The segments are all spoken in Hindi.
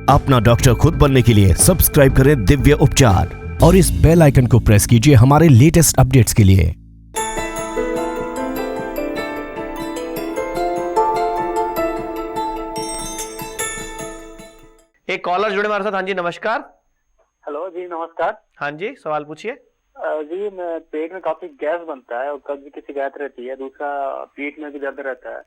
अपना डॉक्टर खुद बनने के लिए सब्सक्राइब करें दिव्य उपचार और इस बेल आइकन को प्रेस कीजिए हमारे लेटेस्ट अपडेट्स के लिए। एक कॉलर जुड़े हमारे साथ। हाँ जी, नमस्कार। हेलो जी, नमस्कार। हाँ जी, सवाल पूछिए। जी, मैं पेट में काफी गैस बनता है और कब्ज की शिकायत रहती है, दूसरा पीठ में भी दर्द रहता है।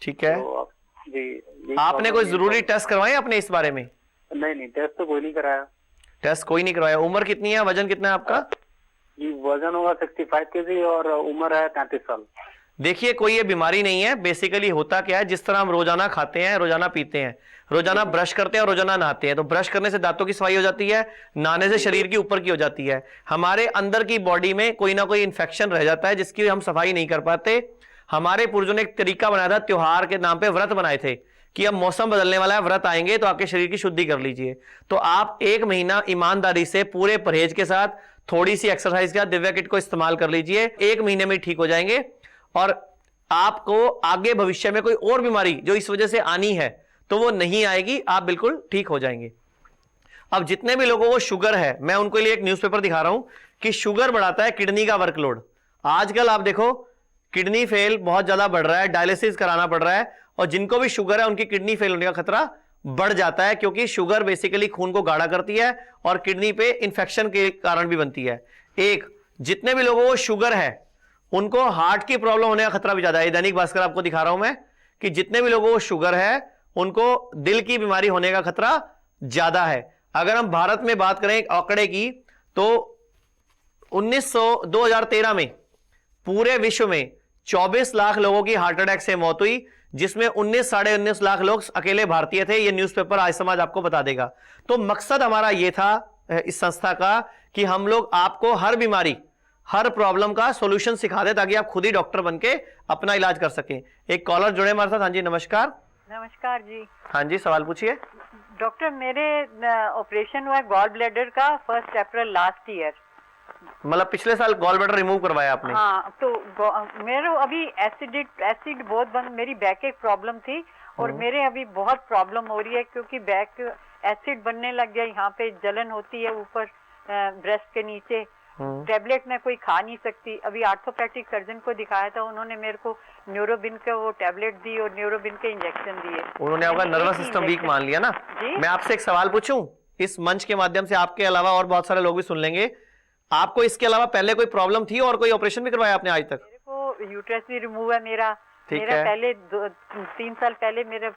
ठीक है, तो जी आपने कोई जरूरी टेस्ट करवाए अपने इस बारे में? नहीं, टेस्ट तो कोई नहीं कराया। टेस्ट कोई नहीं करवाया। उम्र कितनी है, वजन कितना है आपका? जी, वजन होगा 65 केजी और उम्र है 33 साल। देखिए, कोई ये बीमारी नहीं है। बेसिकली होता क्या है, जिस तरह हम रोजाना खाते हैं, रोजाना पीते हैं, रोजाना ब्रश करते हैं और रोजाना नहाते हैं, तो ब्रश करने से दांतों की सफाई हो जाती है, नहाने से शरीर की ऊपर की हो जाती है। हमारे अंदर की बॉडी में कोई ना कोई इंफेक्शन रह जाता है जिसकी हम सफाई नहीं कर पाते। हमारे पूर्वजों ने एक तरीका बनाया था, त्योहार के नाम पे व्रत बनाए थे कि अब मौसम बदलने वाला है, व्रत आएंगे तो आपके शरीर की शुद्धि कर लीजिए। तो आप 1 महीना ईमानदारी से पूरे परहेज के साथ थोड़ी सी एक्सरसाइज का दिव्या किट को इस्तेमाल कर लीजिए। 1 महीने में ठीक हो जाएंगे और आपको आगे भविष्य में कोई और बीमारी जो इस वजह से आनी है तो वो नहीं आएगी, आप बिल्कुल ठीक हो जाएंगे। अब जितने भी लोगों को शुगर है, मैं उनको लिए एक न्यूज़पेपर दिखा रहा हूं कि शुगर बढ़ाता है किडनी का वर्कलोड। आजकल आप देखो किडनी फेल बहुत ज्यादा बढ़ रहा है, डायलिसिस कराना पड़ रहा है, और जिनको भी शुगर है उनकी किडनी फेल होने का खतरा बढ़ जाता है, क्योंकि शुगर बेसिकली खून को गाढ़ा करती है और किडनी पे इंफेक्शन के कारण भी बनती है। एक, जितने भी लोगों को शुगर है उनको हार्ट की प्रॉब्लम होने का खतरा भी ज्यादा है। दैनिक भास्कर आपको दिखा रहा हूं मैं कि जितने भी लोगों को शुगर है उनको दिल की बीमारी होने का खतरा ज्यादा है। अगर हम भारत में बात करें आंकड़े की, तो 2013 में पूरे विश्व में 24 लाख लोगों की हार्ट अटैक से मौत हुई, जिसमें 19 - 19 लाख लोग अकेले भारतीय थे। ये न्यूज़पेपर आज समाज आपको बता देगा। तो मकसद हमारा ये था इस संस्था का कि हम लोग आपको हर बीमारी, हर प्रॉब्लम का सॉल्यूशन सिखा दे ताकि आप खुद ही डॉक्टर बनके अपना इलाज कर सकें। एक कॉलर जुड़े हमारे साथ। हाँ जी, नमस्कार। नमस्कार जी। हाँ जी, सवाल पूछिए। डॉक्टर, मेरे ऑपरेशन हुआ गॉल ब्लैडर का 1 अप्रैल लास्ट ईयर। मतलब पिछले साल गॉल ब्लैडर रिमूव करवाया आपने? हाँ, तो मेरे अभी एसिड बहुत बंद, मेरी बैक एक प्रॉब्लम थी और मेरे अभी बहुत प्रॉब्लम हो रही है क्योंकि बैक एसिड बनने लग गया, यहाँ पे जलन होती है ऊपर ब्रेस्ट के नीचे। टेबलेट मैं कोई खा नहीं सकती। अभी आर्थोपैडिक सर्जन को दिखाया था, उन्होंने मेरे को न्यूरोबिन का वो टेबलेट दी और न्यूरोबिन के इंजेक्शन दिए। उन्होंने आपका नर्वस सिस्टम वीक मान लिया ना? मैं आपसे एक सवाल पूछूं, इस मंच के माध्यम से आपके अलावा और बहुत सारे लोग भी सुन लेंगे। आपको इसके अलावा पहले कोई प्रॉब्लम थी और कोई ऑपरेशन भी करवाया आपने आज तक? मेरे को यूट्रस भी रिमूव है मेरा। मेरा पहले 3 साल पहले मेरे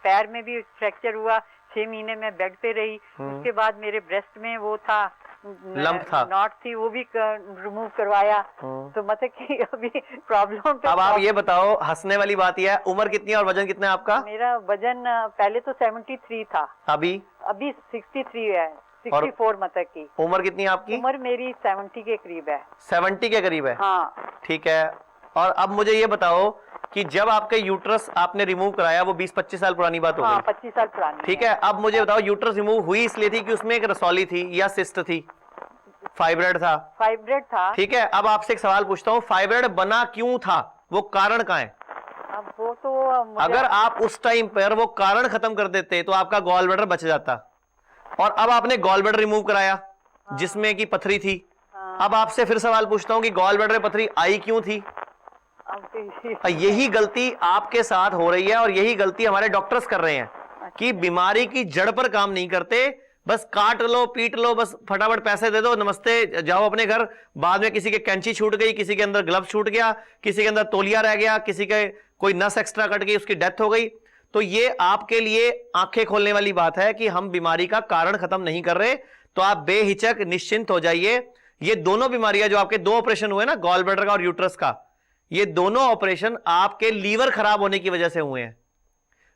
पैर में भी फ्रैक्चर हुआ, 6 महीने में बेड पे रही। उसके बाद मेरे ब्रेस्ट में वो था, लंप था, नॉट थी, वो भी रिमूव करवाया। तो मतलब कि अभी प्रॉब्लम। अब आप ये बताओ, हंसने वाली बात यह है, उम्र कितनी है और वजन कितना है आपका? मेरा वजन पहले तो 73 था, अभी 63 है, 64 मतलब की। उम्र कितनी है आपकी? उम्र मेरी 70 के करीब है। 70 के करीब है? हाँ। ठीक है। और अब मुझे ये बताओ कि जब आपके यूट्रस आपने रिमूव कराया, वो 20-25 साल पुरानी बात हो गई। 25 साल पुरानी। ठीक है। अब मुझे बताओ, यूट्रस रिमूव हुई इसलिए थी कि उसमें एक रसौली थी या सिस्ट थी? फाइब्रॉइड था? फाइब्रॉइड था। ठीक है। अब आपसे एक सवाल पूछता हूँ, फाइब्रॉइड बना क्यों था, वो कारण कहाँ है? अब वो तो अगर आप उस टाइम पर वो कारण खत्म कर देते तो आपका गॉल ब्लैडर बच जाता, और अब आपने गॉल ब्लैडर रिमूव कराया जिसमें की पथरी थी। अब आपसे फिर सवाल पूछता हूँ कि गॉल ब्लैडर में पथरी आई क्यों थी? यही गलती आपके साथ हो रही है और यही गलती हमारे डॉक्टर्स कर रहे हैं कि बीमारी की जड़ पर काम नहीं करते, बस काट लो, पीट लो, बस फटाफट पैसे दे दो, नमस्ते, जाओ अपने घर। बाद में किसी के कैंची छूट गई, किसी के अंदर ग्लव छूट गया, किसी के अंदर तौलिया रह गया, किसी के कोई नस एक्स्ट्रा कट गई, उसकी डेथ हो गई। तो ये आपके लिए आंखें खोलने वाली बात है कि हम बीमारी का कारण खत्म नहीं कर रहे। तो आप बेहिचक निश्चिंत हो जाइए। ये दोनों बीमारियां जो आपके 2 ऑपरेशन हुए ना, गॉल ब्लैडर का और यूट्रस का, ये दोनों ऑपरेशन आपके लीवर खराब होने की वजह से हुए हैं।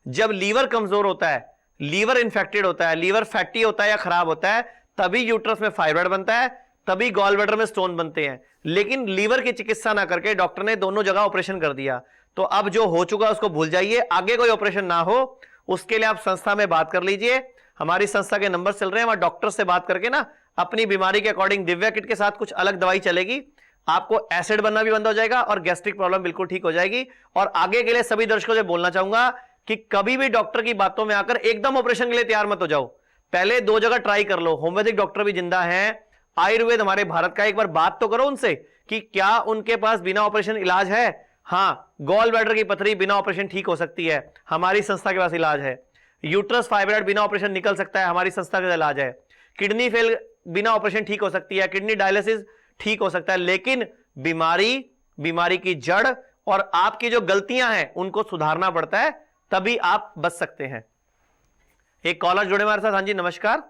जब लीवर कमजोर होता है, लीवर इंफेक्टेड होता है, लीवर फैटी होता है या खराब होता है, तभी यूट्रस में फाइब्रॉइड बनता है, तभी गॉल ब्लैडर में स्टोन बनते हैं। लेकिन लीवर की चिकित्सा ना करके डॉक्टर ने दोनों जगह ऑपरेशन कर दिया। तो अब जो हो चुका उसको भूल जाइए, आगे कोई ऑपरेशन ना हो उसके लिए आप संस्था में बात कर लीजिए। हमारी संस्था के नंबर चल रहे हैं, वहां डॉक्टर से बात करके ना अपनी बीमारी के अकॉर्डिंग दिव्या किट के साथ कुछ अलग दवाई चलेगी, आपको एसिड बनना भी बंद हो जाएगा और गैस्ट्रिक प्रॉब्लम बिल्कुल ठीक हो जाएगी। और आगे के लिए सभी दर्शकों से बोलना चाहूंगा कि कभी भी डॉक्टर की बातों में आकर एकदम ऑपरेशन के लिए तैयार मत हो जाओ। पहले 2 जगह ट्राई कर लो। होम्योपैथिक डॉक्टर भी जिंदा हैं, आयुर्वेद हमारे भारत का, एक बार बात तो करो उनसे कि क्या उनके पास बिना ऑपरेशन इलाज है। हाँ, गॉल ब्लैडर की पथरी बिना ऑपरेशन ठीक हो सकती है, हमारी संस्था के पास इलाज है। यूट्रस फाइब्रॉइड बिना ऑपरेशन निकल सकता है, हमारी संस्था का इलाज है। किडनी फेल बिना ऑपरेशन ठीक हो सकती है, किडनी डायलिसिस ठीक हो सकता है। लेकिन बीमारी की जड़ और आपकी जो गलतियां हैं उनको सुधारना पड़ता है, तभी आप बच सकते हैं। एक कॉलर जुड़े हमारे साथ। हाँ जी, नमस्कार।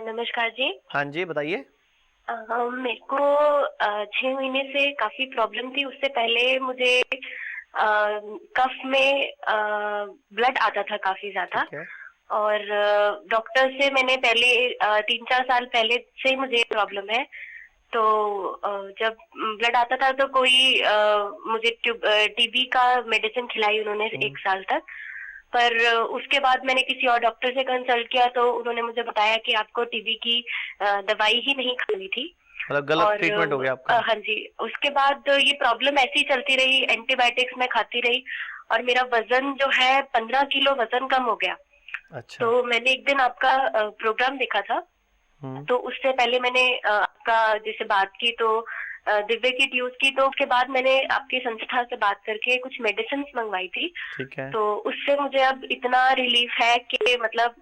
नमस्कार जी। हाँ जी, बताइए। मेरे को 6 महीने से काफी प्रॉब्लम थी। उससे पहले मुझे कफ में ब्लड आता था काफी ज्यादा, और डॉक्टर से मैंने पहले 3-4 साल पहले से मुझे प्रॉब्लम है। तो जब ब्लड आता था तो कोई मुझे टीबी का मेडिसिन खिलाई उन्होंने 1 साल तक। पर उसके बाद मैंने किसी और डॉक्टर से कंसल्ट किया तो उन्होंने मुझे बताया कि आपको टीबी की दवाई ही नहीं खानी थी। मतलब गलत ट्रीटमेंट हो गया आपका। हाँ जी। उसके बाद ये प्रॉब्लम ऐसी चलती रही, एंटीबायोटिक्स मैं खाती रही, और मेरा वजन जो है 15 किलो वजन कम हो गया। अच्छा। तो मैंने एक दिन आपका प्रोग्राम देखा था, तो उससे पहले मैंने आपका जैसे बात की तो दिव्य किट यूज की। तो उसके बाद मैंने आपकी संस्था से बात करके कुछ मेडिसिन मंगवाई थी। ठीक है। तो उससे मुझे अब इतना रिलीफ है कि मतलब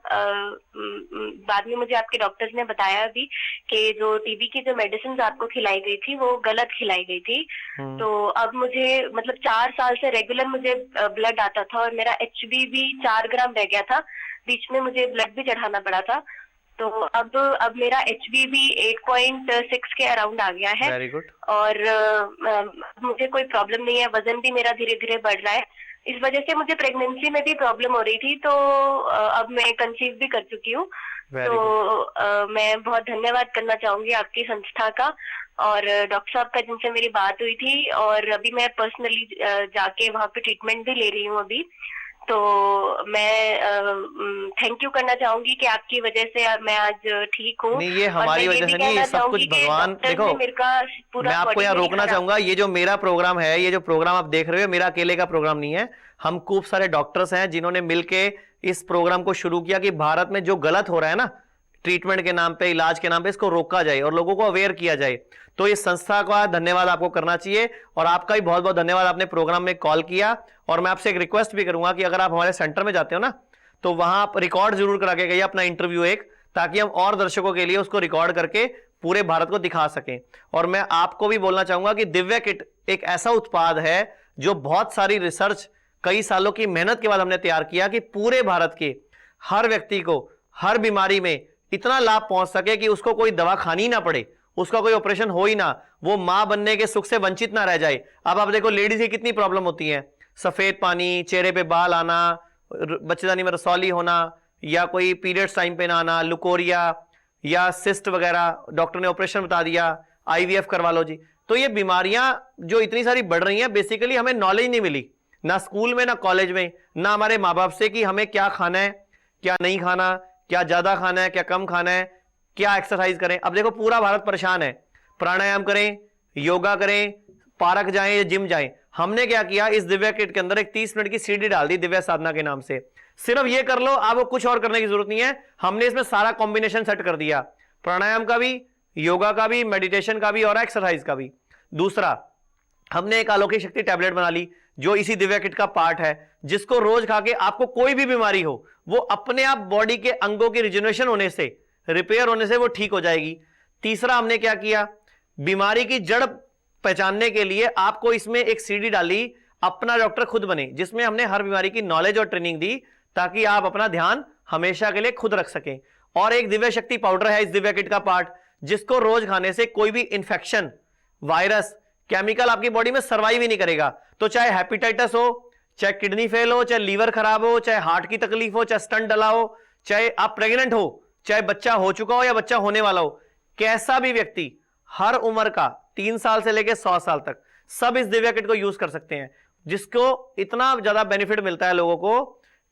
बाद में मुझे आपके डॉक्टर्स ने बताया भी कि जो टीबी की जो मेडिसिन आपको खिलाई गई थी वो गलत खिलाई गई थी। तो अब मुझे मतलब 4 साल से रेगुलर मुझे ब्लड आता था, और मेरा HB भी 4 ग्राम रह गया था। बीच में मुझे ब्लड भी चढ़ाना पड़ा था। तो अब मेरा HB भी 8.6 के अराउंड आ गया है। Very good. और मुझे कोई प्रॉब्लम नहीं है, वजन भी मेरा धीरे धीरे बढ़ रहा है। इस वजह से मुझे प्रेगनेंसी में भी प्रॉब्लम हो रही थी, तो अब मैं कंसीव भी कर चुकी हूँ। तो मैं बहुत धन्यवाद करना चाहूंगी आपकी संस्था का और डॉक्टर साहब का जिनसे मेरी बात हुई थी, और अभी मैं पर्सनली जाके वहाँ पे ट्रीटमेंट भी ले रही हूँ अभी। तो मैं थैंक यू करना चाहूंगी कि आपकी वजह से मैं आज ठीक हूँ। नहीं, ये हमारी वजह से नहीं, ये सब कुछ भगवान। देखो, मैं आपको यहाँ रोकना चाहूंगा। ये जो मेरा प्रोग्राम है, ये जो प्रोग्राम आप देख रहे हो, मेरा अकेले का प्रोग्राम नहीं है। हम खूब सारे डॉक्टर्स हैं जिन्होंने मिलके इस प्रोग्राम को शुरू किया कि भारत में जो गलत हो रहा है ना, ट्रीटमेंट के नाम पे, इलाज के नाम पे, इसको रोका जाए और लोगों को अवेयर किया जाए। तो इस संस्था का धन्यवाद आपको करना चाहिए, और आपका भी बहुत बहुत धन्यवाद, आपने प्रोग्राम में कॉल किया। और मैं आपसे एक रिक्वेस्ट भी करूंगा कि अगर आप हमारे सेंटर में जाते हो ना, तो वहां आप रिकॉर्ड जरूर करा के गइए अपना इंटरव्यू एक, ताकि हम और दर्शकों के लिए उसको रिकॉर्ड करके पूरे भारत को दिखा सकें। और मैं आपको भी बोलना चाहूंगा कि दिव्य किट एक ऐसा उत्पाद है जो बहुत सारी रिसर्च, कई सालों की मेहनत के बाद हमने तैयार किया कि पूरे भारत के हर व्यक्ति को हर बीमारी में इतना लाभ पहुंच सके कि उसको कोई दवा खानी ना पड़े, उसका कोई ऑपरेशन हो ही ना, वो मां बनने के सुख से वंचित ना रह जाए। अब आप देखो, लेडीज की कितनी प्रॉब्लम होती है, सफेद पानी, चेहरे पे बाल आना, बच्चेदानी में रसौली होना, या कोई पीरियड्स टाइम पे ना आना, लुकोरिया या सिस्ट वगैरह, डॉक्टर ने ऑपरेशन बता दिया, IVF करवा लो जी। तो ये बीमारियां जो इतनी सारी बढ़ रही हैं, बेसिकली हमें नॉलेज नहीं मिली, ना स्कूल में, ना कॉलेज में, ना हमारे माँ बाप से कि हमें क्या खाना है, क्या नहीं खाना, क्या ज्यादा खाना है, क्या कम खाना है, क्या एक्सरसाइज करें। अब देखो, पूरा भारत परेशान है, प्राणायाम करें, योगा करें, पार्क जाएं या जिम जाएं। हमने क्या किया, इस दिव्या किट के अंदर एक 30 मिनट की CD डाल दी, दिव्या साधना के नाम से। सिर्फ ये कर लो, आपको कुछ और करने की जरूरत नहीं है। हमने इसमें सारा कॉम्बिनेशन सेट कर दिया, प्राणायाम का भी, योगा का भी, मेडिटेशन का भी और एक्सरसाइज का भी। दूसरा, हमने एक अलौकिक शक्ति टैबलेट बना ली जो इसी दिव्या किट का पार्ट है, जिसको रोज खा के आपको कोई भी बीमारी हो, वो अपने आप बॉडी के अंगों की रिजेनरेशन होने से, रिपेयर होने से वो ठीक हो जाएगी। तीसरा, हमने क्या किया, बीमारी की जड़ पहचानने के लिए आपको इसमें एक CD डाली, अपना डॉक्टर खुद बने, जिसमें हमने हर बीमारी की नॉलेज और ट्रेनिंग दी, ताकि आप अपना ध्यान हमेशा के लिए खुद रख सकें। और एक दिव्य शक्ति पाउडर है इस दिव्या किट का पार्ट, जिसको रोज खाने से कोई भी इंफेक्शन, वायरस, केमिकल आपकी बॉडी में सर्वाइव ही नहीं करेगा। तो चाहे हेपेटाइटिस हो, चाहे किडनी फेल हो, चाहे लीवर खराब हो, चाहे हार्ट की तकलीफ हो, चाहे स्टंट डला हो, चाहे आप प्रेग्नेंट हो, चाहे बच्चा हो चुका हो या बच्चा होने वाला हो, कैसा भी व्यक्ति, हर उम्र का, 3 साल से लेकर 100 साल तक, सब इस दिव्या किट को यूज कर सकते हैं। जिसको इतना ज्यादा बेनिफिट मिलता है लोगों को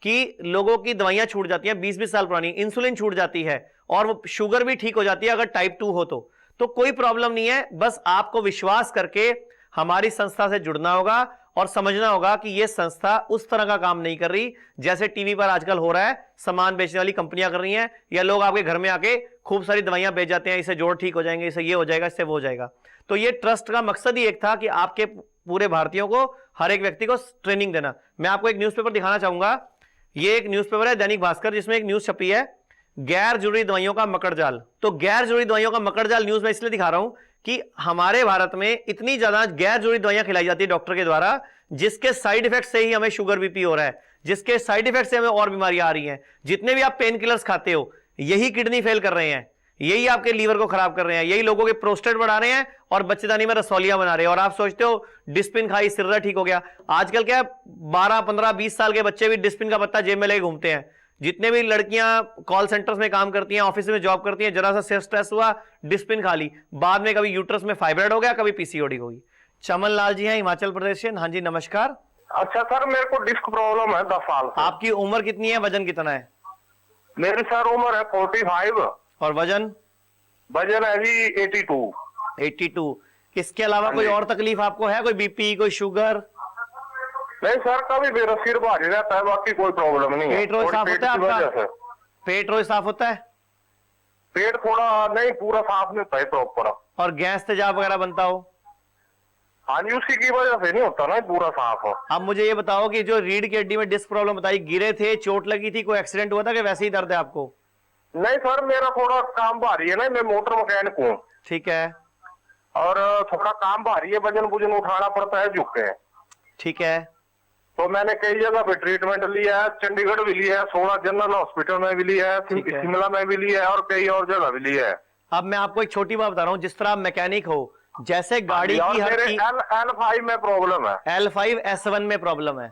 कि लोगों की दवाइयां छूट जाती हैं 20-20 साल पुरानी, इंसुलिन छूट जाती है, और वो शुगर भी ठीक हो जाती है अगर टाइप 2 हो तो कोई प्रॉब्लम नहीं है। बस आपको विश्वास करके हमारी संस्था से जुड़ना होगा और समझना होगा कि यह संस्था उस तरह का काम नहीं कर रही जैसे टीवी पर आजकल हो रहा है, सामान बेचने वाली कंपनियां कर रही हैं, या लोग आपके घर में आके खूब सारी दवाइयां बेच जाते हैं, इससे जोड़ ठीक हो जाएंगे, इससे ये हो जाएगा, इससे वो हो जाएगा। तो ये ट्रस्ट का मकसद ही एक था कि आपके पूरे भारतीयों को, हर एक व्यक्ति को ट्रेनिंग देना। मैं आपको एक न्यूज़पेपर दिखाना चाहूंगा। ये एक न्यूज़पेपर है दैनिक भास्कर, जिसमें एक न्यूज़ छपी है, गैर जरूरी दवाइयों का मकड़जाल। तो गैर जरूरी दवाइयों का मकड़जाल न्यूज़ में इसलिए दिखा रहा हूं कि हमारे भारत में इतनी ज्यादा गैर जरूरी दवाइयां खिलाई जाती है डॉक्टर के द्वारा, जिसके साइड इफेक्ट से ही हमें शुगर बीपी हो रहा है, जिसके साइड इफेक्ट से हमें और बीमारियां आ रही हैं। जितने भी आप पेन किलर्स खाते हो, यही किडनी फेल कर रहे हैं, यही आपके लीवर को खराब कर रहे हैं, यही लोगों के प्रोस्टेट बढ़ा रहे हैं और बच्चेदानी में रसौलियां बना रहे हैं। और आप सोचते हो डिस्पिन खाई सिर्रा ठीक हो गया। आजकल क्या 12, 15, 20 साल के बच्चे भी डिस्पिन का पत्ता जेब में लेके घूमते हैं। जितने भी लड़कियां कॉल सेंटर्स में काम करती हैं, ऑफिस में जॉब करती हैं, जरा सा सिर स्ट्रेस हुआ, डिस्पिन खा ली, बाद में कभी यूट्रस में फाइब्रॉइड हो गया, कभी पीसीओडी हो गई। चमन लाल जी हैं हिमाचल प्रदेश से। हाँ जी नमस्कार। अच्छा सर, मेरे को डिस्क प्रॉब्लम है 10 साल से। आपकी उम्र कितनी है, वजन कितना है? मेरी सर उम्र है 45 और वजन है जी 82। इसके अलावा कोई और तकलीफ आपको है? कोई बीपी, कोई शुगर? नहीं सर, कभी मेरा सिर भारी रहता है, बाकी कोई प्रॉब्लम नहीं है। पेट रोज साफ होता है आपका? पेट रोज साफ होता है? पेट थोड़ा नहीं, पूरा साफ नहीं होता है प्रॉपर। और गैस तेजाब वगैरह बनता हो? हाँ जी, उसी की वजह से नहीं होता ना पूरा साफ। अब मुझे ये बताओ कि जो रीढ़ की हड्डी में डिस्क प्रॉब्लम बताई, गिरे थे, चोट लगी थी, कोई एक्सीडेंट हुआ था कि वैसे ही दर्द है आपको? नहीं सर, मेरा थोड़ा काम भारी है ना, मैं मोटर मैकेनिक हूँ। ठीक है। और थोड़ा काम भारी है, वजन बुजन उठाना पड़ता है झुक के। ठीक है। तो मैंने कई जगह पे ट्रीटमेंट लिया है, चंडीगढ़ भी लिया है, 16 जनरल हॉस्पिटल में भी लिया है, शिमला में भी लिया है और कई और जगह भी लिया है। अब मैं आपको एक छोटी बात बता रहा हूँ, जिस तरह आप मैकेनिक हो, जैसे गाड़ी की हर चीज L5 में प्रॉब्लम है, L5S1 में प्रॉब्लम है।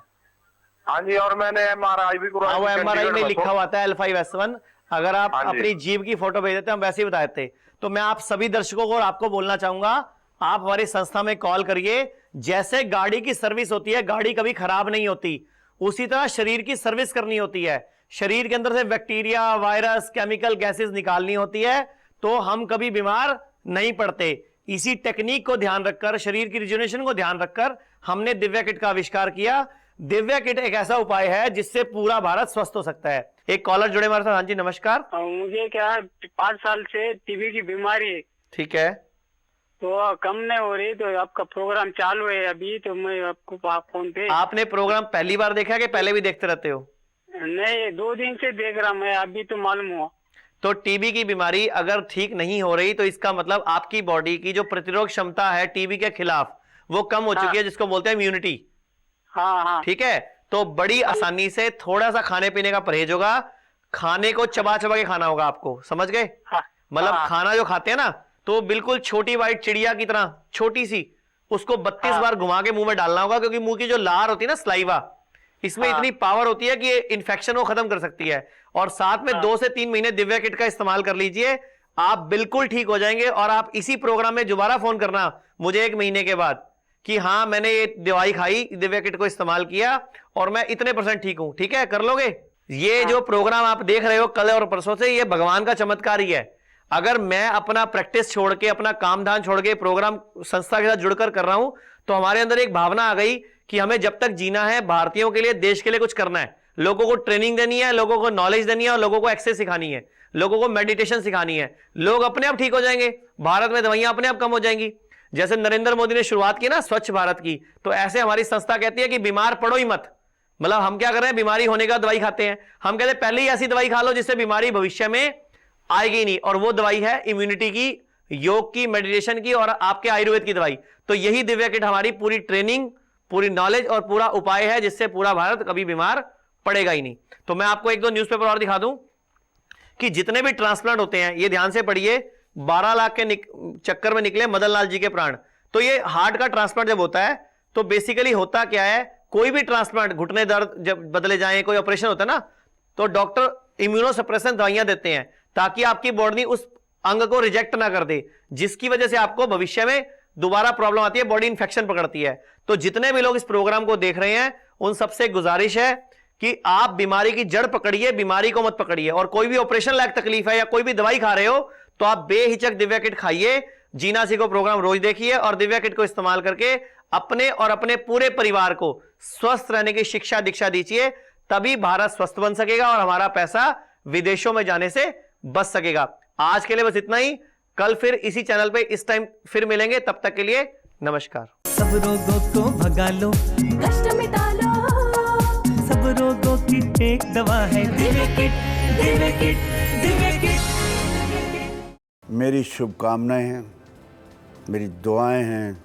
हाँ जी, और मैंने MRI भी करवाया। वो MRI में लिखा हुआ था L5S1। अगर आप हाँ अपनी जीभ की फोटो भेज देते हम वैसे ही बता देते। तो मैं आप सभी दर्शकों को और आपको बोलना चाहूंगा, आप हमारी संस्था में कॉल करिए। जैसे गाड़ी की सर्विस होती है, गाड़ी कभी खराब नहीं होती, उसी तरह शरीर की सर्विस करनी होती है। शरीर के अंदर से बैक्टीरिया, वायरस, केमिकल गैसेस निकालनी होती है, तो हम कभी बीमार नहीं पड़ते। इसी टेक्निक को ध्यान रखकर, शरीर की रिजुनेशन को ध्यान रखकर हमने दिव्या किट का आविष्कार किया। दिव्या किट एक ऐसा उपाय है जिससे पूरा भारत स्वस्थ हो सकता है। एक कॉलर जुड़े हमारे साथ। हाँ जी नमस्कार। मुझे क्या 5 साल से टीबी की बीमारी है। ठीक है। तो कम नहीं हो रही, तो आपका प्रोग्राम चालू है अभी, तो मैं आपको फोन पे। आपने प्रोग्राम पहली बार देखा कि पहले भी देखते रहते हो? नहीं, 2 दिन से देख रहा मैं, अभी तो मालूम हुआ। तो टीबी की बीमारी अगर ठीक नहीं हो रही तो इसका मतलब आपकी बॉडी की जो प्रतिरोध क्षमता है टीबी के खिलाफ वो कम हो चुकी है, जिसको बोलते हैं इम्यूनिटी। हाँ। ठीक है। तो बड़ी आसानी से थोड़ा सा खाने पीने का परहेज होगा, खाने को चबा चबा के खाना होगा आपको, समझ गए? मतलब खाना जो खाते हैं ना, तो बिल्कुल छोटी वाइट चिड़िया की तरह छोटी सी, उसको 32 बार घुमा के मुंह में डालना होगा, क्योंकि मुंह की जो लार होती है ना, स्लाइवा, इसमें इतनी पावर होती है कि ये इन्फेक्शन को खत्म कर सकती है। और साथ में 2 से 3 महीने दिव्या किट का इस्तेमाल कर लीजिए, आप बिल्कुल ठीक हो जाएंगे। और आप इसी प्रोग्राम में दोबारा फोन करना मुझे 1 महीने के बाद कि हाँ मैंने ये दवाई खाई, दिव्या किट को इस्तेमाल किया और मैं इतने % ठीक हूं। ठीक है, कर लोगे? ये जो प्रोग्राम आप देख रहे हो कल और परसों से, ये भगवान का चमत्कार ही है। अगर मैं अपना प्रैक्टिस छोड़ के, अपना काम धाम छोड़ के प्रोग्राम संस्था के साथ जुड़कर कर रहा हूं, तो हमारे अंदर एक भावना आ गई कि हमें जब तक जीना है, भारतीयों के लिए, देश के लिए कुछ करना है। लोगों को ट्रेनिंग देनी है, लोगों को नॉलेज देनी है, और लोगों को एक्सेस सिखानी है, लोगों को मेडिटेशन सिखानी है। लोग अपने आप ठीक हो जाएंगे, भारत में दवाइयां अपने आप कम हो जाएंगी। जैसे नरेंद्र मोदी ने शुरुआत की ना स्वच्छ भारत की, तो ऐसे हमारी संस्था कहती है कि बीमार पड़ो ही मत। मतलब हम क्या कर रहे हैं, बीमारी होने का दवाई खाते हैं। हम कहते हैं पहले ही ऐसी दवाई खा लो जिससे बीमारी भविष्य में आएगी नहीं, और वो दवाई है इम्यूनिटी की, योग की, मेडिटेशन की और आपके आयुर्वेद की दवाई। तो यही दिव्या किट हमारी पूरी ट्रेनिंग, पूरी नॉलेज और पूरा उपाय है, जिससे पूरा भारत कभी बीमार पड़ेगा ही नहीं। तो मैं आपको 1-2 न्यूज़पेपर और दिखा दूं कि जितने भी ट्रांसप्लांट होते हैं, ये ध्यान से पढ़िए, 12 लाख के चक्कर में निकले मदन लाल जी के प्राण। तो ये हार्ट का ट्रांसप्लांट जब होता है तो बेसिकली होता क्या है, कोई भी ट्रांसप्लांट, घुटने दर्द जब बदले जाए, कोई ऑपरेशन होता है ना, तो डॉक्टर इम्यूनोसप्रेशन दवाइयां देते हैं ताकि आपकी बॉडी उस अंग को रिजेक्ट ना कर दे, जिसकी वजह से आपको भविष्य में दोबारा प्रॉब्लम आती है, बॉडी इंफेक्शन पकड़ती है। तो जितने भी लोग इस प्रोग्राम को देख रहे हैं, उन सबसे गुजारिश है कि आप बीमारी की जड़ पकड़िए, बीमारी को मत पकड़िए। और कोई भी ऑपरेशन लायक तकलीफ है या कोई भी दवाई खा रहे हो, तो आप बेहिचक दिव्या किट खाइए, जीना सीखो प्रोग्राम रोज देखिए और दिव्या किट को इस्तेमाल करके अपने और अपने पूरे परिवार को स्वस्थ रहने की शिक्षा दीक्षा दीजिए, तभी भारत स्वस्थ बन सकेगा और हमारा पैसा विदेशों में जाने से बच सकेगा। आज के लिए बस इतना ही। कल फिर इसी चैनल पे इस टाइम फिर मिलेंगे, तब तक के लिए नमस्कार। सब रोगों को भगा लो, कष्ट मिटा लो, सब रोगों की एक दवा है Divya kit, Divya kit, Divya kit. मेरी शुभकामनाएं हैं, मेरी दुआएं हैं,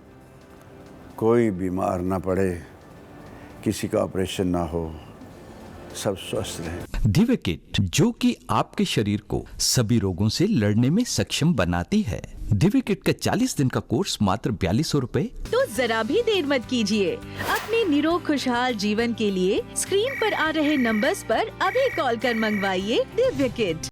कोई बीमार ना पड़े, किसी का ऑपरेशन ना हो, सब स्वस्थ रहें। दिव्य किट, जो कि आपके शरीर को सभी रोगों से लड़ने में सक्षम बनाती है। दिव्य किट का 40 दिन का कोर्स मात्र 4200 रुपए। तो जरा भी देर मत कीजिए, अपने निरोग खुशहाल जीवन के लिए स्क्रीन पर आ रहे नंबर्स पर अभी कॉल कर मंगवाइए दिव्य किट।